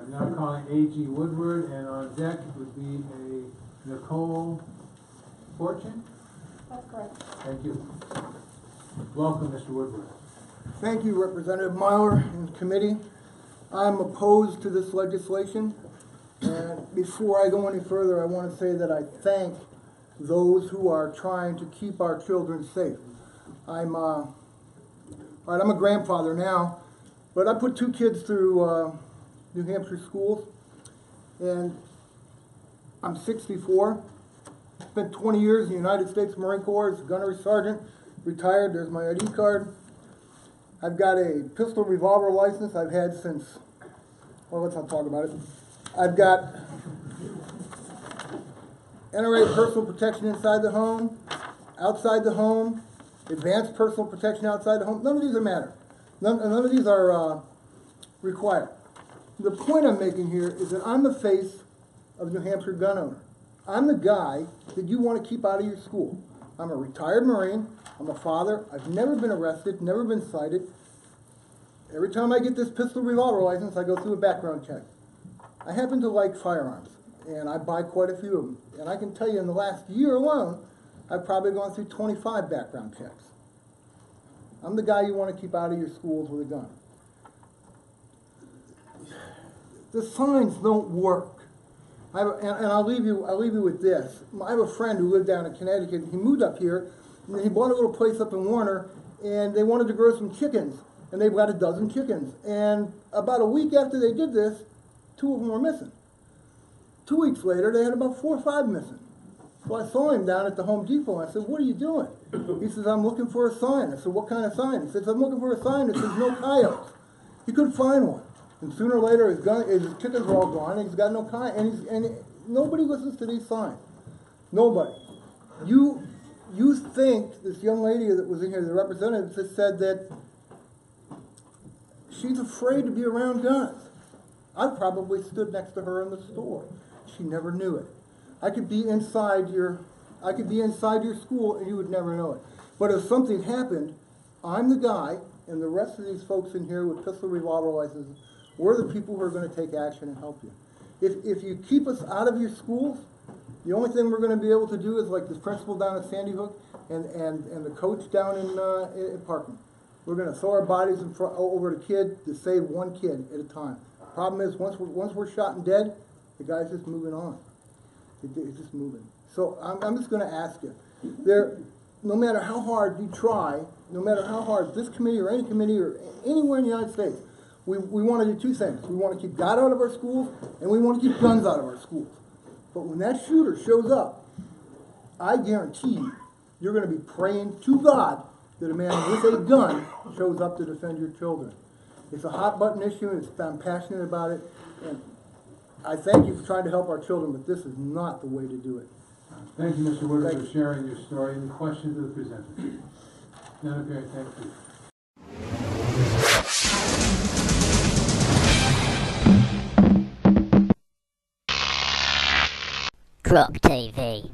now calling AG Woodward, and on deck would be a Nicole Fortune. That's correct. Thank you. Welcome, Mr. Woodward. Thank you, Representative Myler and committee. I'm opposed to this legislation. And before I go any further, I want to say that I thank those who are trying to keep our children safe. I'm a grandfather now, but I put 2 kids through New Hampshire schools, and I'm 64. Spent 20 years in the United States Marine Corps as a gunnery sergeant, retired. There's my ID card. I've got a pistol revolver license I've had since, well, let's not talk about it. I've got NRA personal protection inside the home, outside the home, advanced personal protection outside the home. None of these are matter. None of these are required. The point I'm making here is that I'm the face of New Hampshire gun owner. I'm the guy that you want to keep out of your school. I'm a retired Marine. I'm a father. I've never been arrested, never been cited. Every time I get this pistol revolver license, I go through a background check. I happen to like firearms, and I buy quite a few of them. And I can tell you in the last year alone, I've probably gone through 25 background checks. I'm the guy you want to keep out of your schools with a gun. The signs don't work. And I'll leave you with this. I have a friend who lived down in Connecticut. He moved up here, and he bought a little place up in Warner, and they wanted to grow some chickens, and they've got a dozen chickens. And about a week after they did this, 2 of them were missing. 2 weeks later, they had about 4 or 5 missing. So I saw him down at the Home Depot, and I said, "What are you doing?" He says, "I'm looking for a sign." I said, "What kind of sign?" He says, "I'm looking for a sign that says no coyotes." He couldn't find one. And sooner or later, his chickens were all gone, and he's got no coyotes. And nobody listens to these signs. Nobody. You think this young lady that was in here, the representative, just said that she's afraid to be around guns. I probably stood next to her in the store. She never knew it. I could be inside your school and you would never know it. But if something happened, I'm the guy, and the rest of these folks in here with pistol revolver licenses, we're the people who are going to take action and help you. If you keep us out of your schools, the only thing we're going to be able to do is like this principal down at Sandy Hook and the coach down in Parkland. We're going to throw our bodies over the kid to save 1 kid at a time. Problem is, once we're shot and dead, the guy's just moving on. It's just moving. So I'm just going to ask you, no matter how hard you try, no matter how hard this committee or any committee or anywhere in the United States, we want to do 2 things. We want to keep God out of our schools, and we want to keep guns out of our schools. But when that shooter shows up, I guarantee you, you're going to be praying to God that a man with a gun shows up to defend your children. It's a hot button issue. I'm passionate about it, and I thank you for trying to help our children, but this is not the way to do it. Thank you, Mr. Woodward, for sharing your story. Any questions of the presenter? None appearing. Thank you. Croc TV.